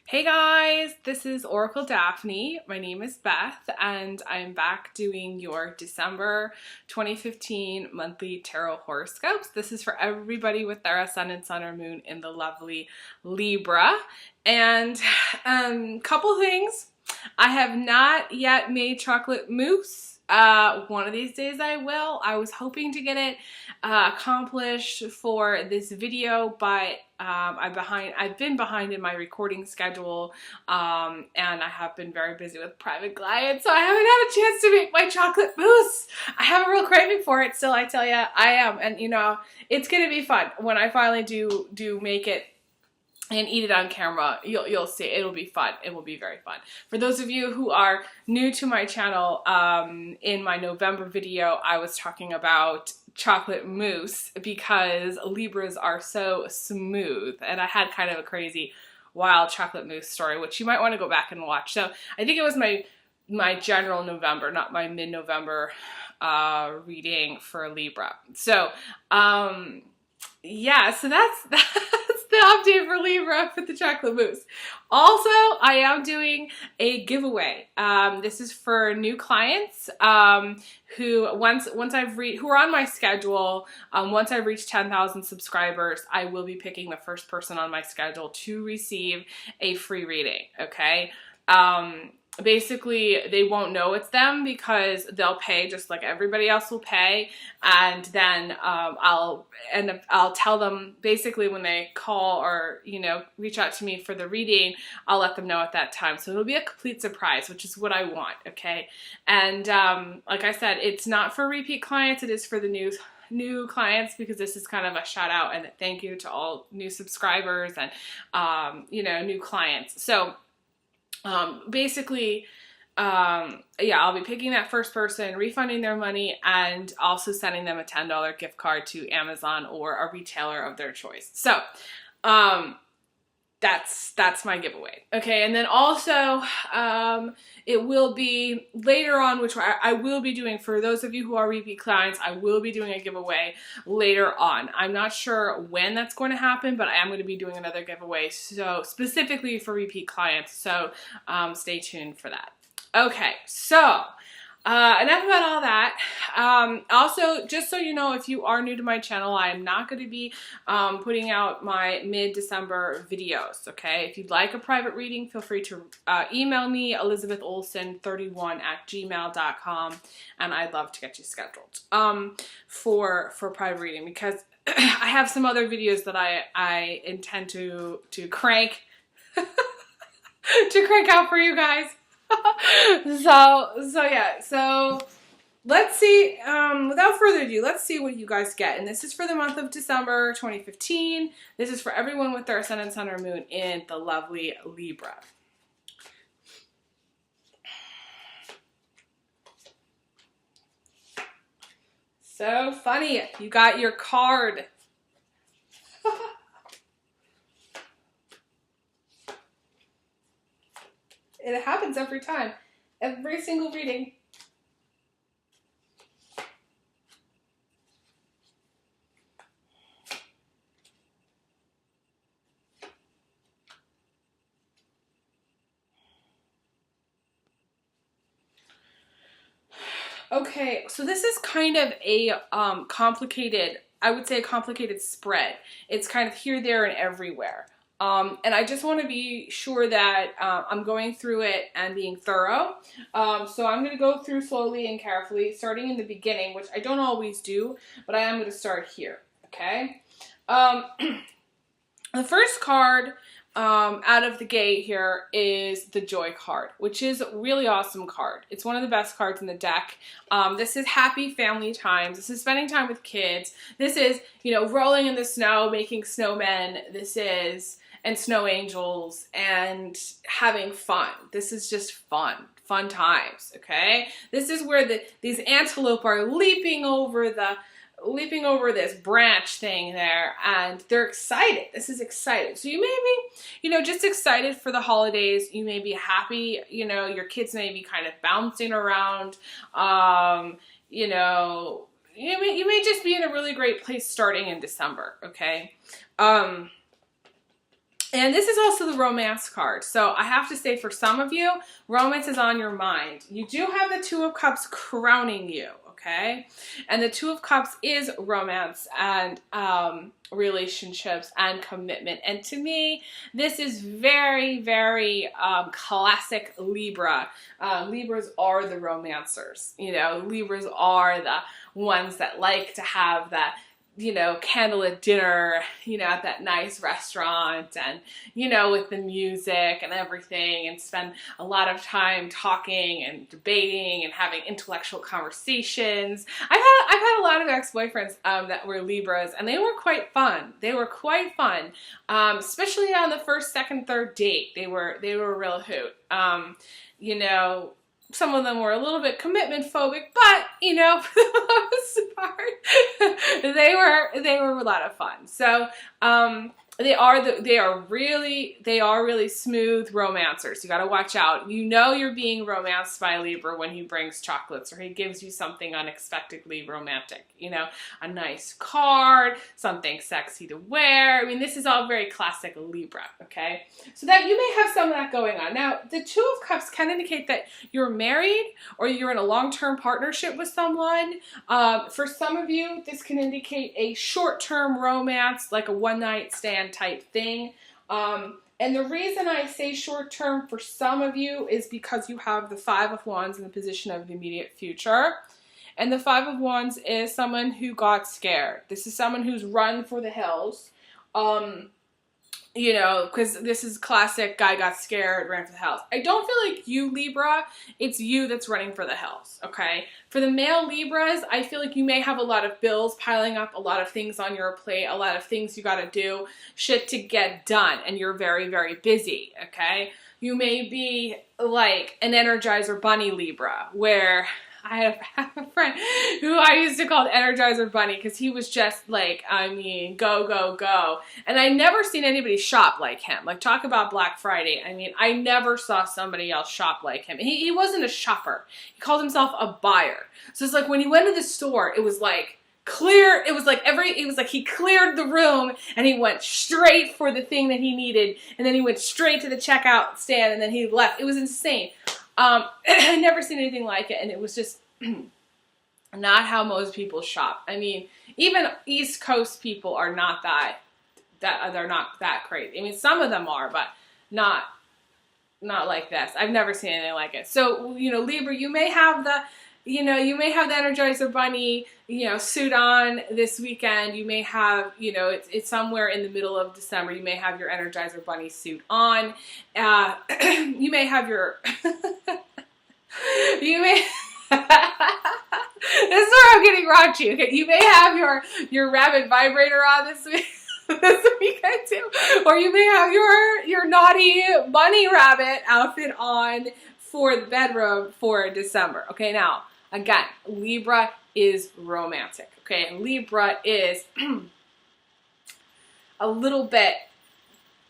Hey guys, this is Oracle Daphne. My name is Beth, and I'm back doing your December 2015 monthly tarot horoscopes. This is for everybody with their ascendant, sun, or moon in the lovely Libra. And couple things. I have not yet made chocolate mousse. One of these days I will. I was hoping to get it accomplished for this video, but I've been behind in my recording schedule, and I have been very busy with private clients, so I haven't had a chance to make my chocolate mousse. I have a real craving for it still, I tell you. I am, and you know, it's gonna be fun when I finally do make it and eat it on camera. You'll see. It'll be fun. It will be very fun. For those of you who are new to my channel, in my November video, I was talking about chocolate mousse because Libras are so smooth, and I had kind of a crazy, wild chocolate mousse story, which you might want to go back and watch. So I think it was my general November, not my mid-November reading for Libra. So yeah, so that's the update for Libra with the chocolate mousse. Also, I am doing a giveaway. This is for new clients who who are on my schedule. Once I reach 10,000 subscribers, I will be picking the first person on my schedule to receive a free reading. Okay. Basically, they won't know it's them because they'll pay just like everybody else will pay, and then I'll tell them basically when they call or reach out to me for the reading. I'll let them know at that time, so it'll be a complete surprise, which is what I want. Okay, and like I said, it's not for repeat clients. It is for the new clients, because this is kind of a shout out and a thank you to all new subscribers and new clients. So basically, yeah, I'll be picking that first person, refunding their money, and also sending them a $10 gift card to Amazon or a retailer of their choice. So, that's my giveaway. Okay, and then also, it will be later on, which I will be doing for those of you who are repeat clients. I will be doing a giveaway later on. I'm not sure when that's going to happen, but I am going to be doing another giveaway, so specifically for repeat clients. So stay tuned for that. Okay, so enough about all that. Also, just so you know, if you are new to my channel, I am not going to be putting out my mid-December videos, okay? If you'd like a private reading, feel free to email me, elizabetholson31@gmail.com, and I'd love to get you scheduled for private reading, because I have some other videos that I intend to crank to crank out for you guys. So yeah, so let's see, without further ado, let's see what you guys get. And this is for the month of December 2015. This is for everyone with their ascendant, sun, or moon in the lovely Libra. So funny, you got your card. It happens every time. Every single reading. Okay, so this is kind of a complicated, I would say a complicated spread. It's kind of here, there, and everywhere. And I just want to be sure that I'm going through it and being thorough. So I'm going to go through slowly and carefully, starting in the beginning, which I don't always do, but I am going to start here, okay? The first card out of the gate here is the Joy card, which is a really awesome card. It's one of the best cards in the deck. This is happy family times. This is spending time with kids. This is, rolling in the snow, making snowmen. This is, and snow angels, and having fun. This is just fun times, okay? This is where these antelope are leaping over this branch thing there, and they're excited. This is exciting. So you may be, just excited for the holidays. You may be happy, your kids may be kind of bouncing around, you may just be in a really great place starting in December, okay? And this is also the romance card. So I have to say, for some of you, romance is on your mind. You do have the Two of Cups crowning you, okay? And the Two of Cups is romance and relationships and commitment. And to me, this is very, very classic Libra. Libras are the romancers. You know, Libras are the ones that like to have that, you know, candlelit dinner, you know, at that nice restaurant, and, you know, with the music and everything, and spend a lot of time talking and debating and having intellectual conversations. I've had a lot of ex-boyfriends that were Libras, and they were quite fun. They were quite fun, especially on the first, second, third date. They were a real hoot. You know, some of them were a little bit commitment phobic, but, you know, for the most part, they were a lot of fun. So, they are really smooth romancers. You got to watch out. You know you're being romanced by Libra when he brings chocolates or he gives you something unexpectedly romantic. You know, a nice card, something sexy to wear. I mean, this is all very classic Libra, okay? So that you may have some of that going on. Now, the Two of Cups can indicate that you're married or you're in a long-term partnership with someone. For some of you, this can indicate a short-term romance, like a one-night stand type thing. And the reason I say short term for some of you is because you have the Five of Wands in the position of the immediate future. And the Five of Wands is someone who got scared. This is someone who's run for the hills. You know, because this is classic guy got scared, ran for the hills. I don't feel like you, Libra, it's you that's running for the hills, okay? For the male Libras, I feel like you may have a lot of bills piling up, a lot of things on your plate, a lot of things you gotta do, shit to get done, and you're very, very busy, okay? You may be like an Energizer Bunny Libra, where I have a friend who I used to call Energizer Bunny because he was just like, I mean, go, go, go. And I never seen anybody shop like him. Like, talk about Black Friday. I mean, I never saw somebody else shop like him. He wasn't a shopper. He called himself a buyer. So it's like when he went to the store, it was like clear. It was like he cleared the room and he went straight for the thing that he needed. And then he went straight to the checkout stand and then he left. It was insane. I never seen anything like it, and it was just not how most people shop. I mean, even East Coast people are not they're not that crazy. I mean, some of them are, but not like this. I've never seen anything like it. So, you know, Libra, you may have the Energizer Bunny, you know, suit on this weekend. You may have, you know, it's somewhere in the middle of December. You may have your Energizer Bunny suit on. You may have your, you may, this is where I'm getting raunchy. Okay, you may have your rabbit vibrator on this week. This weekend too, or you may have your naughty bunny rabbit outfit on for the bedroom for December. Okay, now again, Libra is romantic. Okay, Libra is a little bit,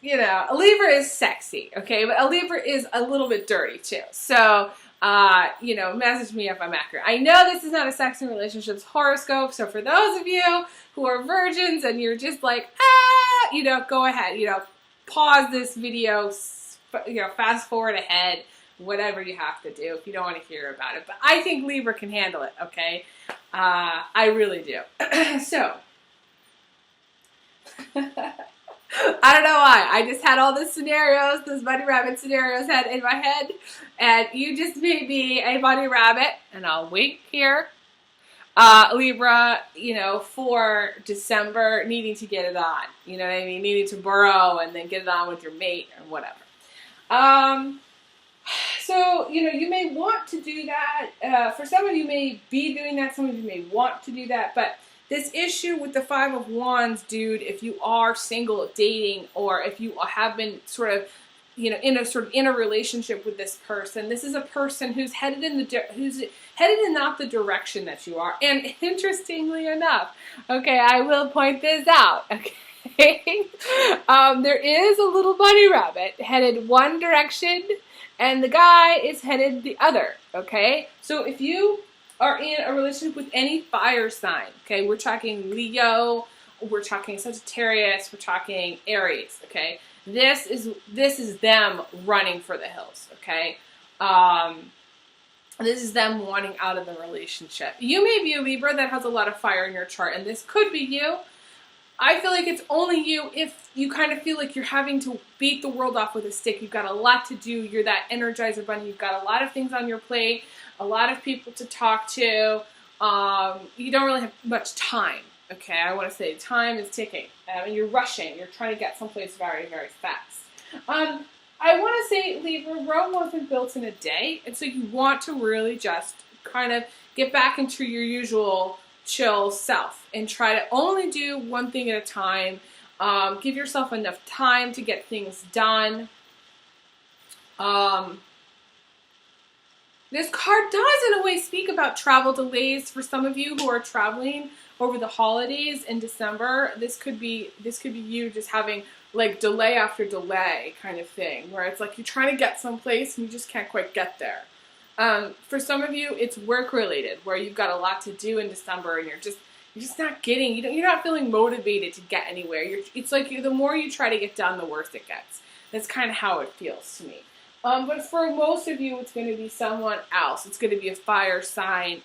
you know, a Libra is sexy. Okay, but a Libra is a little bit dirty too. So, you know, message me if I'm accurate. I know this is not a sex and relationships horoscope, so for those of you who are virgins and you're just like, you know, go ahead, you know, pause this video, you know, fast forward ahead, whatever you have to do if you don't want to hear about it. But I think Libra can handle it, okay? I really do. So, I don't know why. I just had all the scenarios, those bunny rabbit scenarios had in my head, and you just made me a bunny rabbit, and I'll wait here. Libra, you know, for December, needing to get it on. You know what I mean? Needing to burrow and then get it on with your mate or whatever. So, you know, you may want to do that. For some of you may be doing that. Some of you may want to do that. But this issue with the Five of Wands, dude, if you are single, dating, or if you have been sort of, you know, in a relationship with this person, this is a person who's headed in not the direction that you are. And interestingly enough, okay, I will point this out, okay, there is a little bunny rabbit headed one direction, and the guy is headed the other, okay? So if you are in a relationship with any fire sign, okay, we're talking Leo, we're talking Sagittarius, we're talking Aries, okay? This is them running for the hills, okay? This is them wanting out of the relationship. You may be a Libra that has a lot of fire in your chart, and this could be you. I feel like it's only you if you kind of feel like you're having to beat the world off with a stick. You've got a lot to do. You're that Energizer bunny. You've got a lot of things on your plate, a lot of people to talk to. You don't really have much time. Okay, I want to say time is ticking. And you're rushing. You're trying to get someplace very, very fast. I want to say, Libra, Rome wasn't built in a day. And so you want to really just kind of get back into your usual chill self and try to only do one thing at a time. Give yourself enough time to get things done. This card does in a way speak about travel delays for some of you who are traveling over the holidays in December. This could be you just having like delay after delay kind of thing, where it's like you're trying to get someplace and you just can't quite get there. For some of you, it's work related, where you've got a lot to do in December and you're just not getting, you're not feeling motivated to get anywhere. It's like the more you try to get done, the worse it gets. That's kind of how it feels to me. But for most of you, it's going to be someone else. It's going to be a fire sign,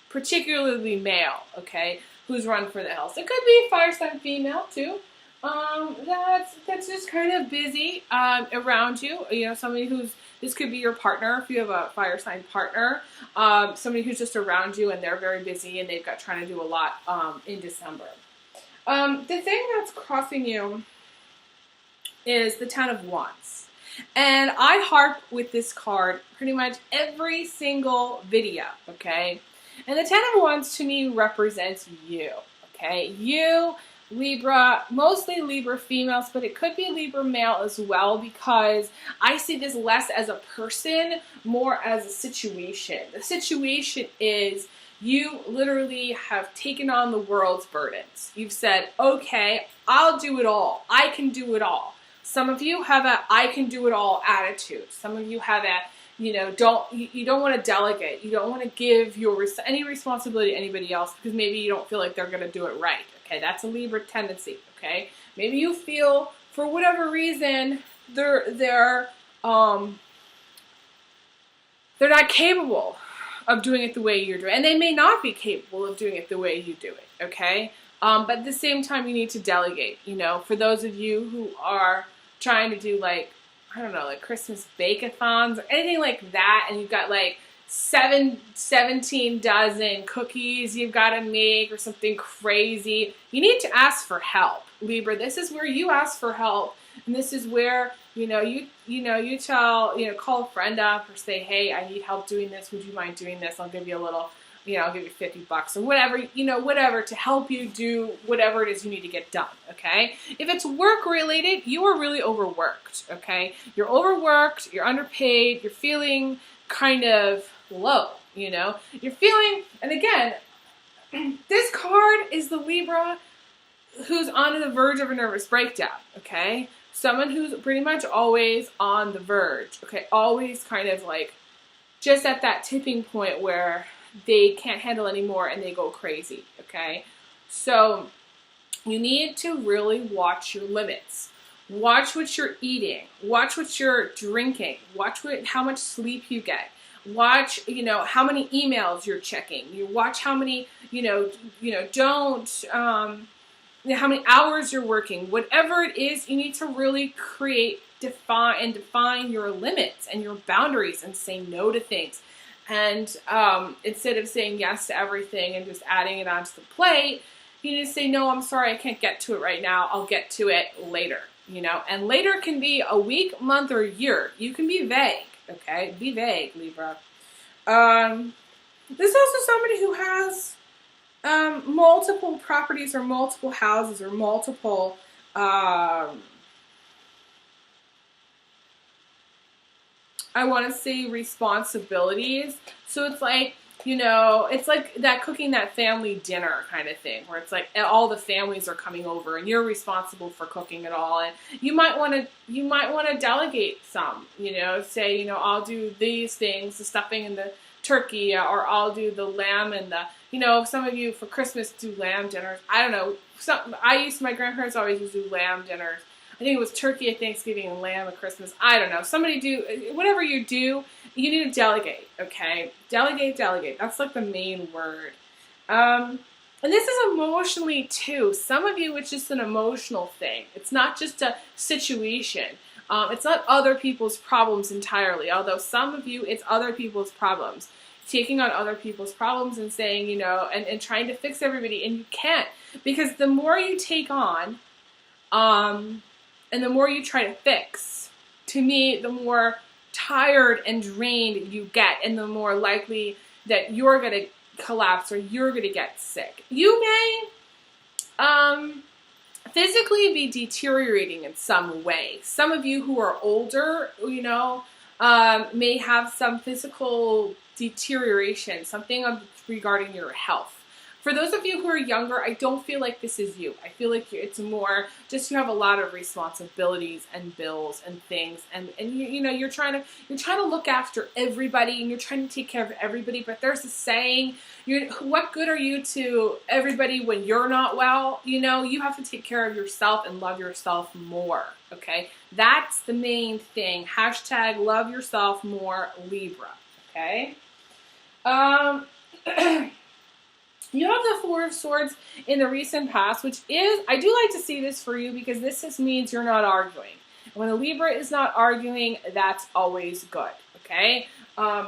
particularly male, okay, who's run for the hills. It could be a fire sign female too. That's just kind of busy around you. You know, somebody this could be your partner if you have a fire sign partner. Somebody who's just around you and they're very busy and they've got trying to do a lot in December. The thing that's crossing you is the Ten of Wands. And I harp with this card pretty much every single video, okay? And the Ten of Wands to me represents you, okay? You, Libra, mostly Libra females, but it could be Libra male as well, because I see this less as a person, more as a situation. The situation is you literally have taken on the world's burdens. You've said, okay, I'll do it all. I can do it all. Some of you have a I can do it all attitude. Some of you have a, you don't want to delegate. You don't want to give any responsibility to anybody else because maybe you don't feel like they're going to do it right. Okay, that's a Libra tendency. Okay, maybe you feel for whatever reason they're not capable of doing it the way you're doing, and they may not be capable of doing it the way you do it. Okay, but at the same time, you need to delegate. You know, for those of you who are trying to do like, I don't know, like Christmas bake-a-thons or anything like that, and you've got like 17 dozen cookies you've got to make or something crazy, you need to ask for help, Libra. This is where you ask for help, and this is where, you call a friend up or say, hey, I need help doing this. Would you mind doing this? I'll give you a little, I'll give you $50 or whatever, whatever to help you do whatever it is you need to get done, okay? If it's work related, you are really overworked, okay? You're overworked, you're underpaid, you're feeling kind of low, You're feeling, and again, this card is the Libra who's on the verge of a nervous breakdown, okay? Someone who's pretty much always on the verge, okay? Always kind of like just at that tipping point where they can't handle anymore and they go crazy, okay? So you need to really watch your limits. Watch what you're eating. Watch what you're drinking. Watch how much sleep you get. Watch, how many emails you're checking. You watch how many, how many hours you're working. Whatever it is, you need to really define your limits and your boundaries and say no to things. And instead of saying yes to everything and just adding it onto the plate, you need to say, no, I'm sorry, I can't get to it right now. I'll get to it later, And later can be a week, month, or a year. You can be vague, okay? Be vague, Libra. There's also somebody who has multiple properties or multiple houses or multiple I want to say responsibilities. So it's like, it's like that cooking that family dinner kind of thing, where it's like all the families are coming over and you're responsible for cooking it all. And you might want to delegate some, say, I'll do these things, the stuffing and the turkey, or I'll do the lamb and some of you for Christmas do lamb dinners. I don't know. My grandparents always used to do lamb dinners. I think it was turkey at Thanksgiving and lamb at Christmas. I don't know. Somebody do, whatever you do, you need to delegate, okay? Delegate, delegate. That's like the main word. And this is emotionally too. Some of you, it's just an emotional thing. It's not just a situation. It's not other people's problems entirely, although some of you, it's other people's problems. Taking on other people's problems and saying, you know, and trying to fix everybody, and you can't. Because the more you take on, and the more you try to fix, to me, the more tired and drained you get, and the more likely that you're going to collapse or you're going to get sick. You may physically be deteriorating in some way. Some of you who are older, you know, may have some physical deterioration, something regarding your health. For those of you who are younger, I don't feel like this is you. I feel like it's more just you have a lot of responsibilities and bills and things, and you know you're trying to look after everybody, and you're trying to take care of everybody. But there's a saying, what good are you to everybody when you're not well? You know, you have to take care of yourself and love yourself more. Okay, that's the main thing. Hashtag love yourself more, Libra. Okay. You have the Four of Swords in the recent past, which is, I do like to see this for you because this just means you're not arguing. When a Libra is not arguing, that's always good, okay?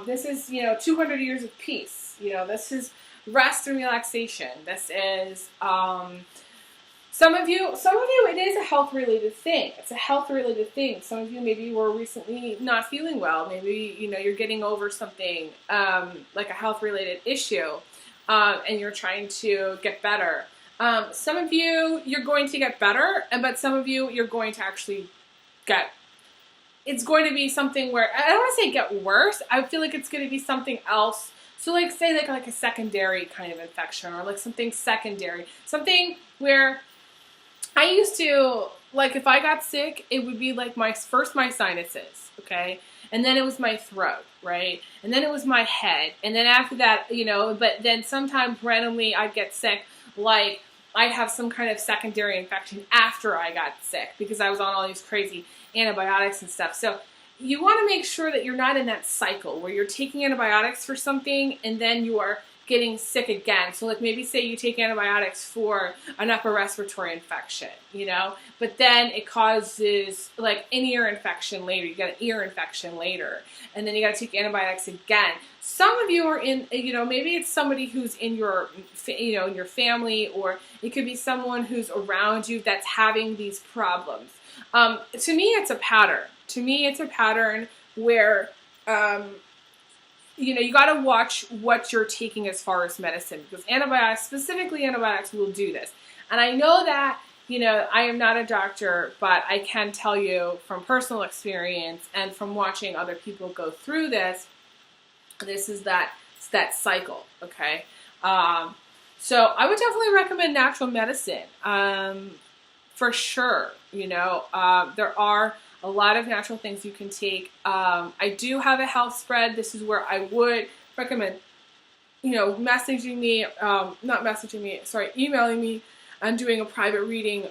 This is, you know, 200 years of peace. You know, this is rest and relaxation. This is, some of you, it is a health-related thing. It's a health-related thing. Some of you maybe were recently not feeling well. Maybe, you know, you're getting over something, like a health-related issue. And you're trying to get better. Some of you, you're going to get better, but some of you, you're going to actually it's going to be something where, I don't want to say get worse, I feel like it's going to be something else. So like say like a secondary kind of infection, or like something secondary. Something where I used to, like if I got sick, it would be like my sinuses, okay? And then it was my throat, right? And then it was my head. And then after that, you know, but then sometimes randomly I'd get sick, like I'd have some kind of secondary infection after I got sick because I was on all these crazy antibiotics and stuff. So you want to make sure that you're not in that cycle where you're taking antibiotics for something and then you are getting sick again. So like maybe say you take antibiotics for an upper respiratory infection, you know, but then it causes like an ear infection later. You get an ear infection later, and then you got to take antibiotics again. Some of you are in, you know, maybe it's somebody who's in your, you know, in your family, or it could be someone who's around you that's having these problems. To me, it's a pattern. To me, it's a pattern where, you know, you got to watch what you're taking as far as medicine, because specifically antibiotics will do this. And I know that, you know, I am not a doctor, but I can tell you from personal experience and from watching other people go through this is that cycle, okay? So I would definitely recommend natural medicine, for sure. You know, there are a lot of natural things you can take. I do have a health spread. This is where I would recommend, you know, emailing me and doing a private reading,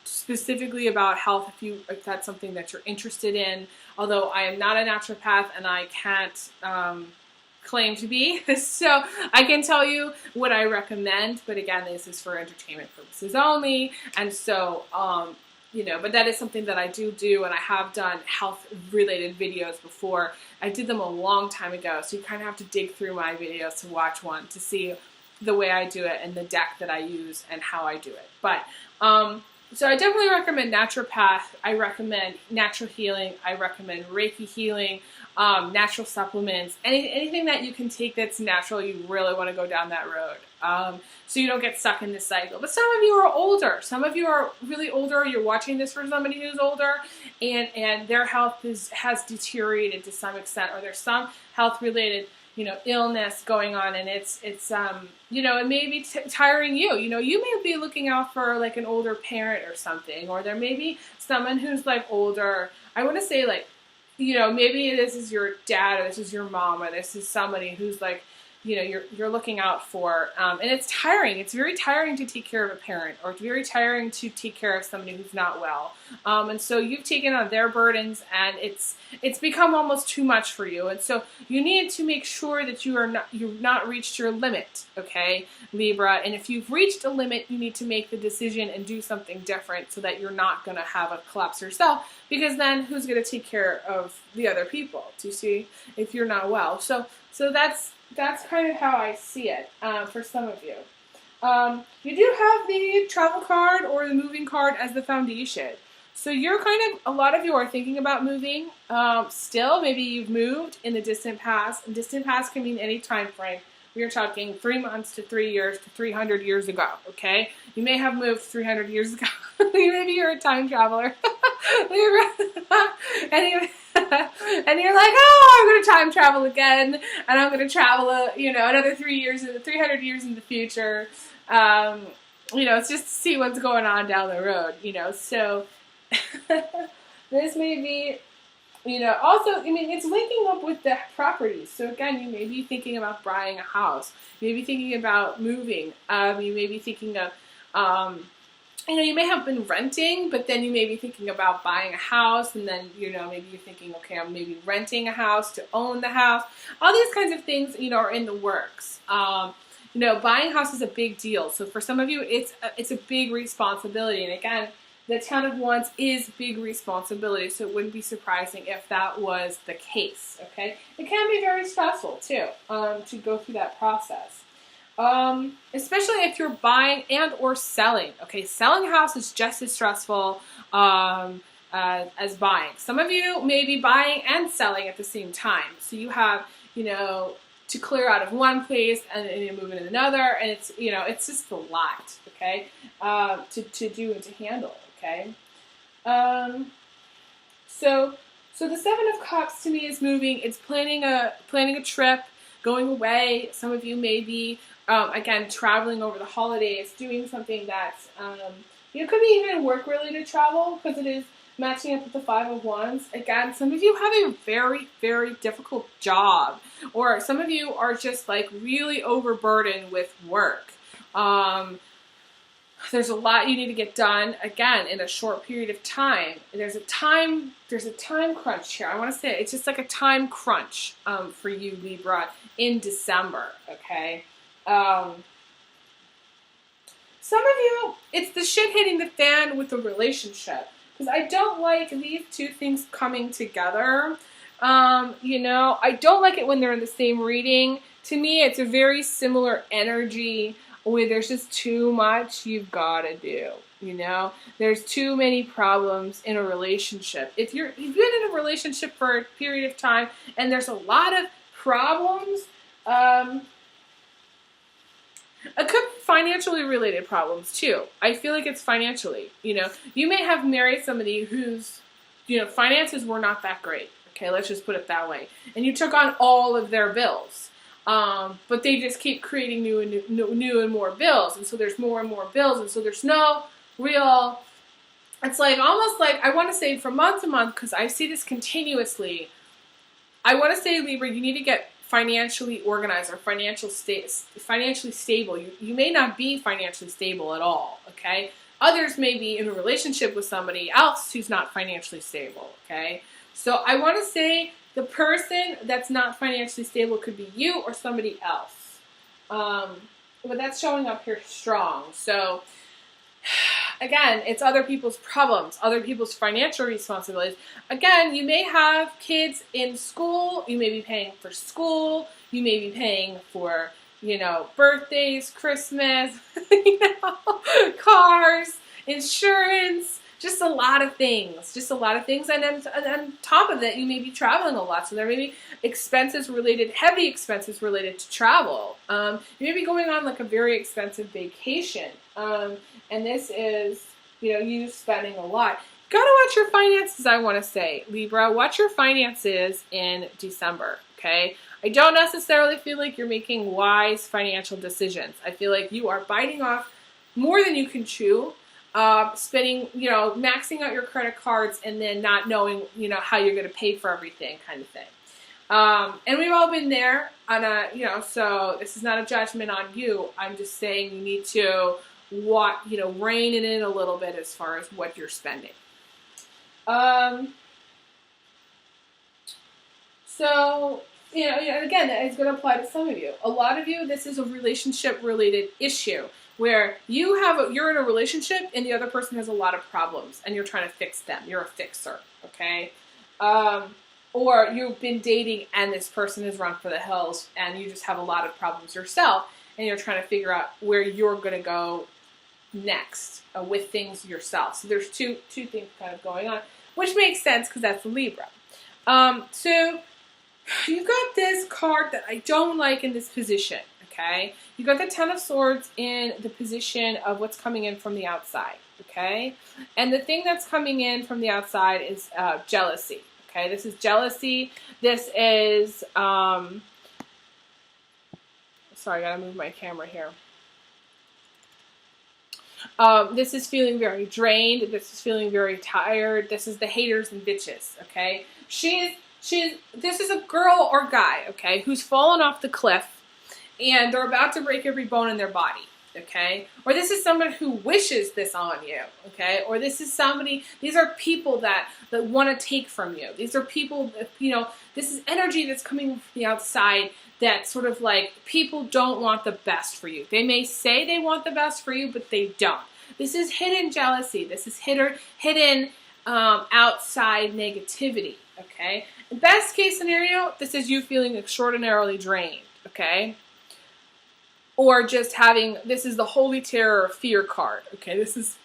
specifically about health if that's something that you're interested in. Although I am not a naturopath and I can't claim to be, so I can tell you what I recommend. But again, this is for entertainment purposes only, and so you know, but that is something that I do, and I have done health-related videos before. I did them a long time ago, so you kind of have to dig through my videos to watch one to see the way I do it and the deck that I use and how I do it. But so I definitely recommend naturopath. I recommend natural healing. I recommend Reiki healing, natural supplements, anything that you can take that's natural. You really want to go down that road. So you don't get stuck in this cycle. But some of you are older. Some of you are really older. You're watching this for somebody who's older, and their health has deteriorated to some extent, or there's some health-related, you know, illness going on, and it's you know, it may be tiring you. You know, you may be looking out for like an older parent or something, or there may be someone who's like older. I want to say like, you know, maybe this is your dad, or this is your mom, or this is somebody who's like, you're looking out for, and it's tiring. It's very tiring to take care of a parent, or it's very tiring to take care of somebody who's not well. And so you've taken on their burdens, and it's become almost too much for you. And so you need to make sure that you've not reached your limit, okay, Libra. And if you've reached a limit, you need to make the decision and do something different so that you're not going to have a collapse yourself, because then who's going to take care of the other people? Do you see? If you're not well, so that's kind of how I see it for some of you. You do have the travel card or the moving card as the foundation. So you're a lot of you are thinking about moving still. Maybe you've moved in the distant past. And distant past can mean any time frame. We are talking 3 months to 3 years to 300 years ago, okay? You may have moved 300 years ago. Maybe you're a time traveler. And you're like, oh, I'm going to time travel again, and I'm going to travel, another 300 years in the future. It's just to see what's going on down the road, So this may be, also, it's linking up with the properties. So again, you may be thinking about buying a house. You may be thinking about moving. You may be thinking of, you may have been renting, but then you may be thinking about buying a house, and then, maybe you're thinking, okay, I'm maybe renting a house to own the house. All these kinds of things, are in the works. Buying a house is a big deal. So for some of you, it's a big responsibility. And again, the Ten of Wands is big responsibility, so it wouldn't be surprising if that was the case, okay? It can be very stressful, too, to go through that process. Especially if you're buying and or selling. Okay, selling a house is just as stressful as buying. Some of you may be buying and selling at the same time. So you have, to clear out of one place and then you move into another, and it's just a lot, okay, to do and to handle, okay. So the Seven of Cups to me is moving. It's planning a trip, going away. Some of you may be again, traveling over the holidays, doing something that's, could be even work-related travel, because it is matching up with the Five of Wands. Again, some of you have a very, very difficult job, or some of you are just really overburdened with work. There's a lot you need to get done, again, in a short period of time. There's a time crunch here. I want to say it's just like a time crunch for you, Libra, in December, okay? Some of you, it's the shit hitting the fan with the relationship, because I don't like these two things coming together. I don't like it when they're in the same reading. To me, it's a very similar energy where there's just too much you've got to do. There's too many problems in a relationship. If you've been in a relationship for a period of time and there's a lot of problems, it could be financially related problems too. I feel like it's financially. You may have married somebody whose, finances were not that great. Okay, let's just put it that way. And you took on all of their bills. But they just keep creating new and more bills. And so there's more and more bills. And so there's no real, it's almost like, I want to say from month to month, because I see this continuously. I want to say, Libra, you need to get financially organized or financially stable. You may not be financially stable at all, okay? Others may be in a relationship with somebody else who's not financially stable, okay? So I want to say the person that's not financially stable could be you or somebody else. But that's showing up here strong. So again, it's other people's problems, other people's financial responsibilities. Again, you may have kids in school. You may be paying for school. You may be paying for, birthdays, Christmas, cars, insurance, just a lot of things. And then on top of that, you may be traveling a lot. So there may be heavy expenses related to travel. You may be going on a very expensive vacation. And this is, you spending a lot. Gotta watch your finances, I want to say. Libra, watch your finances in December, okay? I don't necessarily feel like you're making wise financial decisions. I feel like you are biting off more than you can chew. Spending, maxing out your credit cards and then not knowing, how you're going to pay for everything kind of thing. And we've all been there on a, so this is not a judgment on you. I'm just saying you need to rein it in a little bit as far as what you're spending. So, again, that is going to apply to some of you. A lot of you, this is a relationship-related issue where you're in a relationship and the other person has a lot of problems and you're trying to fix them. You're a fixer, okay? Or you've been dating and this person is run for the hills and you just have a lot of problems yourself and you're trying to figure out where you're going to go next with things yourself. So there's two things kind of going on, which makes sense because that's Libra. So you've got this card that I don't like in this position, okay? You got the Ten of Swords in the position of what's coming in from the outside, okay? And the thing that's coming in from the outside is jealousy, okay? This is jealousy. This is, sorry, I gotta move my camera here. This is feeling very drained. This is feeling very tired. This is the haters and bitches, okay? This is a girl or guy, okay, who's fallen off the cliff and they're about to break every bone in their body, okay? Or this is somebody who wishes this on you, okay? Or these are people that want to take from you. These are people that, this is energy that's coming from the outside that sort of like people don't want the best for you. They may say they want the best for you, but they don't. This is hidden jealousy. This is hidden outside negativity, okay? Best case scenario, this is you feeling extraordinarily drained, okay? Or just this is the Holy Terror of Fear card, okay? This is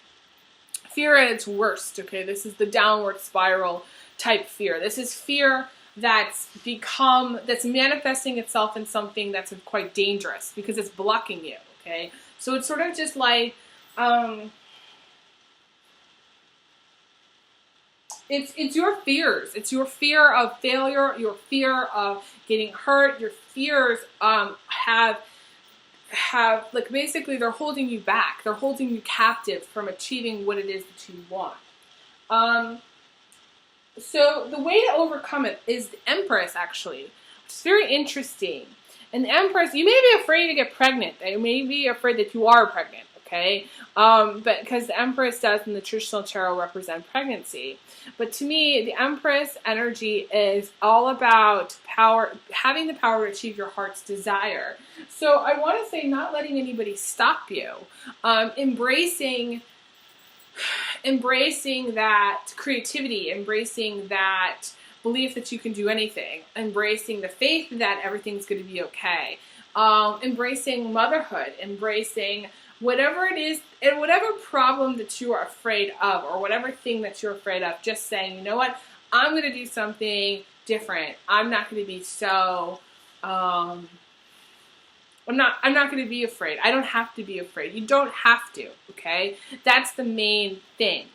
fear at its worst, okay? This is the downward spiral type fear. This is fear that's manifesting itself in something that's quite dangerous because it's blocking you, okay? So it's sort of just like, it's your fears. It's your fear of failure, your fear of getting hurt, your fears have like basically they're holding you back. They're holding you captive from achieving what it is that you want. So the way to overcome it is the Empress, actually. It's very interesting. And the Empress, you may be afraid to get pregnant. You may be afraid that you are pregnant, okay? But because the Empress does in the traditional tarot represent pregnancy. But to me, the Empress energy is all about power, having the power to achieve your heart's desire. So I want to say not letting anybody stop you. Embracing that creativity, embracing that belief that you can do anything, embracing the faith that everything's going to be okay, embracing motherhood, embracing whatever it is, and whatever problem that you are afraid of, or whatever thing that you're afraid of, just saying, you know what, I'm going to do something different. I'm not going to be so, I'm not going to be afraid. I don't have to be afraid. You don't have to, okay? That's the main thing.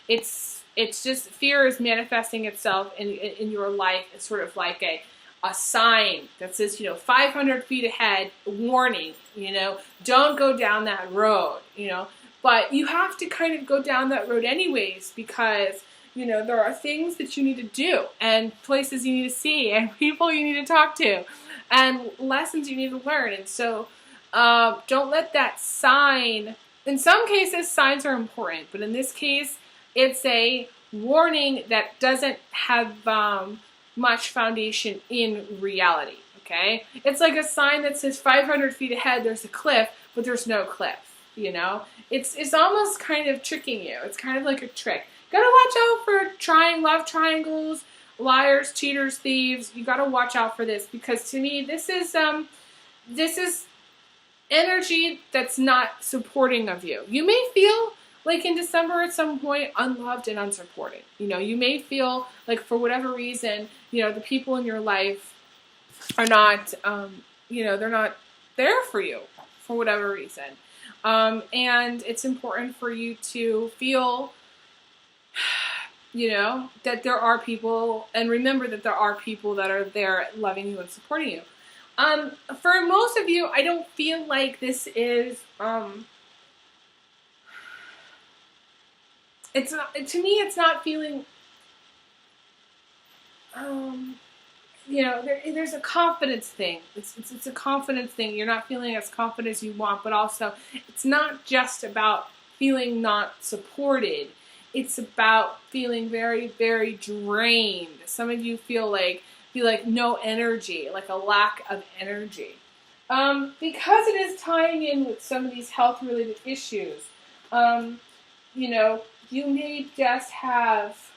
It's just fear is manifesting itself in your life. It's sort of like a sign that says, 500 feet ahead, warning, don't go down that road, but you have to kind of go down that road anyways because, there are things that you need to do and places you need to see and people you need to talk to and lessons you need to learn. And so don't let that sign, in some cases signs are important, but in this case it's a warning that doesn't have much foundation in reality, okay? It's like a sign that says 500 feet ahead there's a cliff, but there's no cliff, It's almost kind of tricking you. It's kind of like a trick. Gotta watch out for love triangles, liars, cheaters, thieves. You gotta watch out for this because to me this is energy that's not supporting of you. You may feel like in December at some point unloved and unsupported. You may feel like for whatever reason, the people in your life are not, they're not there for you for whatever reason. And it's important for you to feel, that there are people, and remember that there are people that are there loving you and supporting you. For most of you, I don't feel like this is, it's not, to me, it's not feeling, there's a confidence thing. It's a confidence thing. You're not feeling as confident as you want, but also it's not just about feeling not supported. It's about feeling very, very drained. Some of you feel like no energy, like a lack of energy. Because it is tying in with some of these health-related issues, you may just have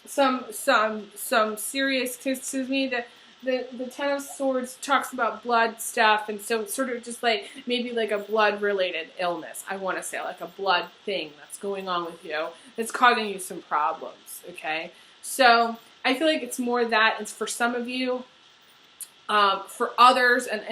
some serious, because to me the Ten of Swords talks about blood stuff, and so it's sort of just like maybe like a blood related illness. I want to say like a blood thing that's going on with you that's causing you some problems. Okay, so I feel like it's more that it's for some of you. For others, and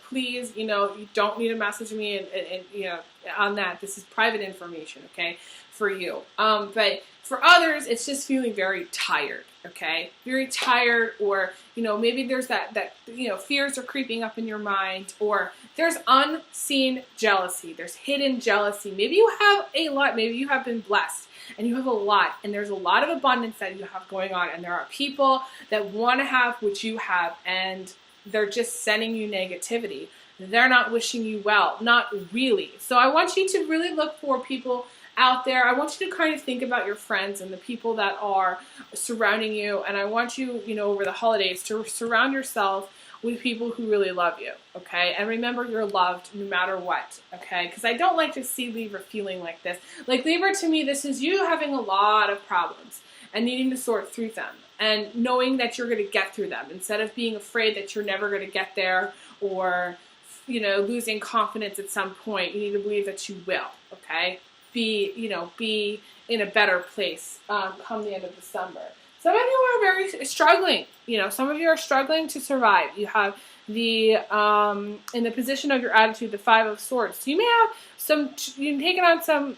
please, you don't need to message me and on that. This is private information, okay, for you. But for others, it's just feeling very tired, okay, very tired, or maybe there's that fears are creeping up in your mind, or there's unseen jealousy, there's hidden jealousy. Maybe you have a lot. Maybe you have been blessed and you have a lot, and there's a lot of abundance that you have going on, and there are people that want to have what you have, and they're just sending you negativity. They're not wishing you well, not really. So I want you to really look for people out there. I want you to kind of think about your friends and the people that are surrounding you, and I want you, over the holidays to surround yourself with people who really love you, okay? And remember, you're loved no matter what, okay? Because I don't like to see Libra feeling like this. Like Libra, to me, this is you having a lot of problems and needing to sort through them, and knowing that you're going to get through them instead of being afraid that you're never going to get there, or losing confidence at some point. You need to believe that you will, okay? Be in a better place come the end of December. Some of you are very struggling. Some of you are struggling to survive. You have the in the position of your attitude, the Five of Swords. So you may have you've taken on some,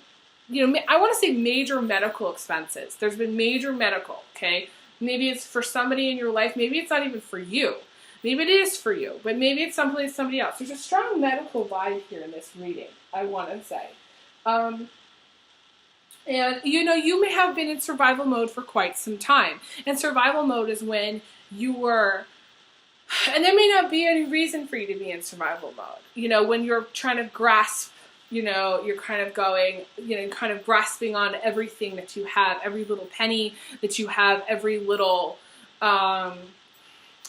I want to say major medical expenses. There's been major medical, okay? Maybe it's for somebody in your life. Maybe it's not even for you. Maybe it is for you, but maybe it's somebody else. There's a strong medical vibe here in this reading, I want to say. And, you may have been in survival mode for quite some time. And survival mode is when you were, and there may not be any reason for you to be in survival mode. When you're trying to grasp, you're kind of going, kind of grasping on everything that you have, every little penny that you have, every little, I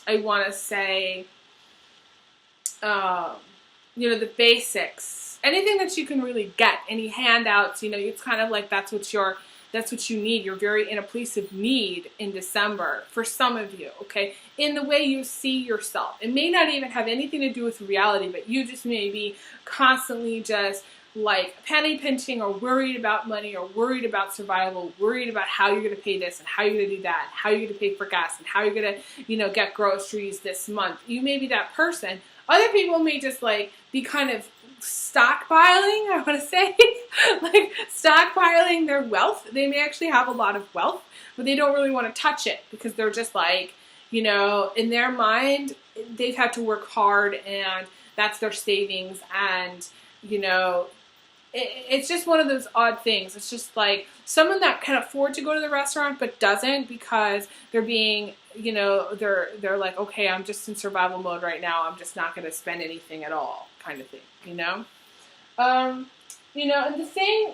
want to say, the basics. Anything that you can really get, any handouts, it's kind of like that's what you need. You're very in a place of need in December for some of you, okay? In the way you see yourself. It may not even have anything to do with reality, but you just may be constantly just like penny pinching, or worried about money, or worried about survival, worried about how you're going to pay this and how you're going to do that, how you're going to pay for gas and how you're going to, get groceries this month. You may be that person. Other people may just be kind of stockpiling, I want to say, like stockpiling their wealth. They may actually have a lot of wealth, but they don't really want to touch it because they're just in their mind, they've had to work hard and that's their savings, and, it's just one of those odd things. It's just like someone that can afford to go to the restaurant but doesn't because they're being, they're like, okay, I'm just in survival mode right now. I'm just not going to spend anything at all, kind of thing, and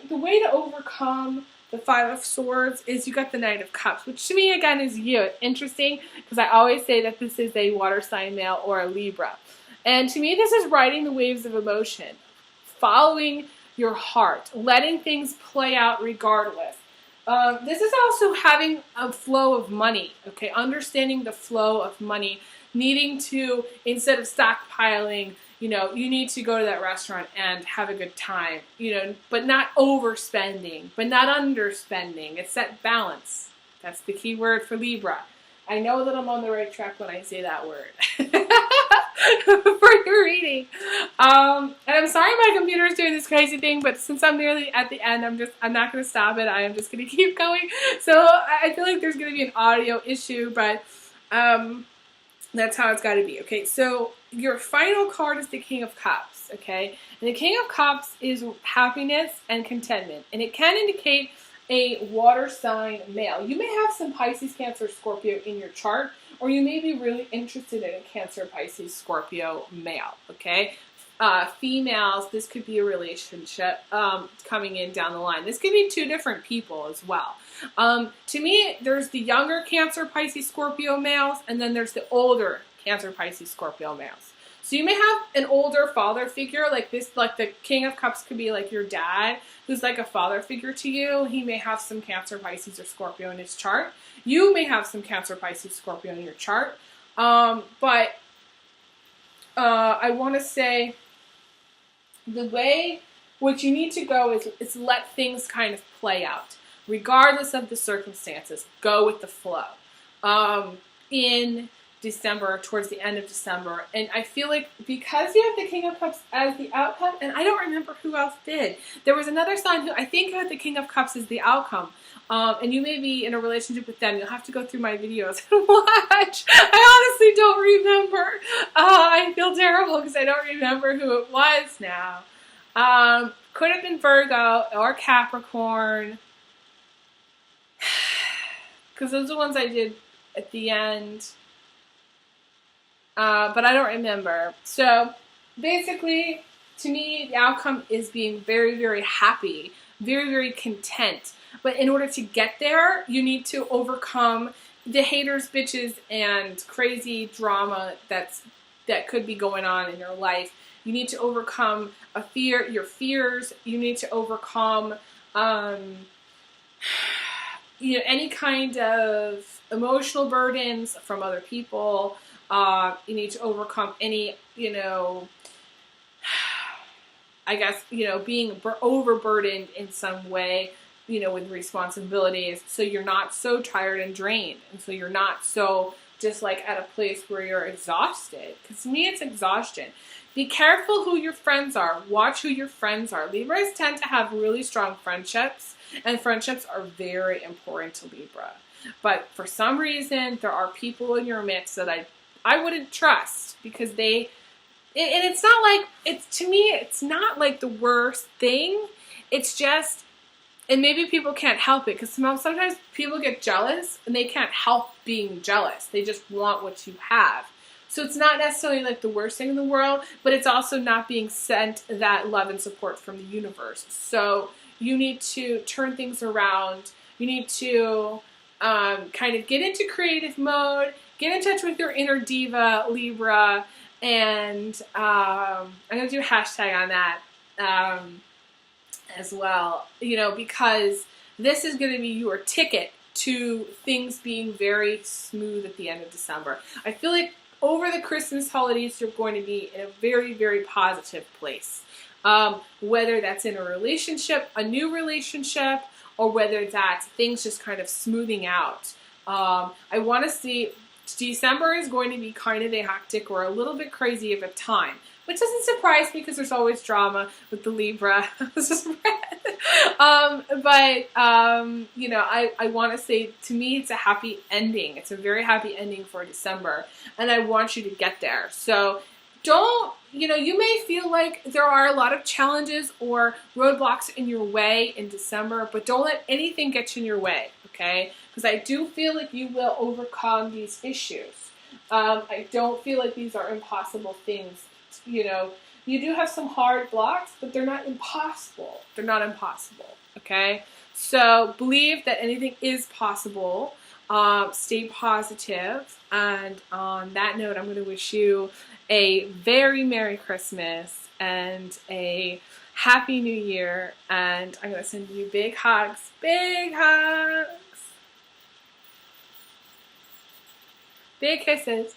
the way to overcome the Five of Swords is you got the Knight of Cups, which to me, again, is you. Interesting, because I always say that this is a water sign male or a Libra. And to me, this is riding the waves of emotion, following your heart, letting things play out regardless. This is also having a flow of money, okay? Understanding the flow of money, needing to, instead of stockpiling, you need to go to that restaurant and have a good time, but not overspending, but not underspending. It's that balance. That's the key word for Libra. I know that I'm on the right track when I say that word for your reading. And I'm sorry my computer is doing this crazy thing, but since I'm nearly at the end, I'm not going to stop it. I am just going to keep going. So I feel like there's going to be an audio issue, but that's how it's got to be. Okay, so your final card is the King of Cups, okay? And the King of Cups is happiness and contentment. And it can indicate a water sign male. You may have some Pisces, Cancer, Scorpio in your chart, or you may be really interested in a Cancer, Pisces, Scorpio male, okay? Females, this could be a relationship coming in down the line. This could be two different people as well. To me, there's the younger Cancer, Pisces, Scorpio males, and then there's the older Cancer, Pisces, Scorpio males. So you may have an older father figure like this, like the King of Cups could be like your dad, who's like a father figure to you. He may have some Cancer, Pisces, or Scorpio in his chart. You may have some Cancer, Pisces, Scorpio in your chart. But I want to say the way, what you need to go is let things kind of play out. Regardless of the circumstances, go with the flow. In December, towards the end of December. And I feel like because you have the King of Cups as the outcome, and I don't remember who else did. There was another sign who I think had the King of Cups as the outcome. And you may be in a relationship with them. You'll have to go through my videos and watch. I honestly don't remember. I feel terrible because I don't remember who it was now. Could have been Virgo or Capricorn. Because those are the ones I did at the end. But I don't remember. So basically, to me, the outcome is being very, very happy, very, very content. But in order to get there, you need to overcome the haters, bitches, and crazy drama that could be going on in your life. You need to overcome your fears. You need to overcome any kind of emotional burdens from other people. You need to overcome any, I guess, being overburdened in some way, with responsibilities. So you're not so tired and drained. And so you're not so just like at a place where you're exhausted. Because to me, it's exhaustion. Be careful who your friends are. Watch who your friends are. Libras tend to have really strong friendships, and friendships are very important to Libra. But for some reason, there are people in your midst that I wouldn't trust because and it's not like, to me, it's not like the worst thing. It's just, and maybe people can't help it because sometimes people get jealous and they can't help being jealous. They just want what you have. So it's not necessarily like the worst thing in the world, but it's also not being sent that love and support from the universe. So you need to turn things around. You need to kind of get into creative mode, get in touch with your inner diva, Libra, and I'm going to do a hashtag on that as well, because this is going to be your ticket to things being very smooth at the end of December. I feel like over the Christmas holidays, you're going to be in a very, very positive place. Whether that's in a relationship, a new relationship, or whether that's things just kind of smoothing out. I want to see December is going to be kind of a hectic or a little bit crazy of a time, which doesn't surprise me because there's always drama with the Libra. I want to say, to me, it's a happy ending. It's a very happy ending for December, and I want you to get there. So you may feel like there are a lot of challenges or roadblocks in your way in December, but don't let anything get you in your way, okay? Because I do feel like you will overcome these issues. I don't feel like these are impossible things. You do have some hard blocks, but they're not impossible. They're not impossible, okay? So believe that anything is possible. Stay positive. And on that note, I'm going to wish you a very Merry Christmas and a Happy New Year. And I'm going to send you big hugs. Big hugs. Big kisses.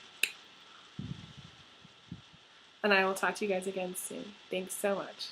And I will talk to you guys again soon. Thanks so much.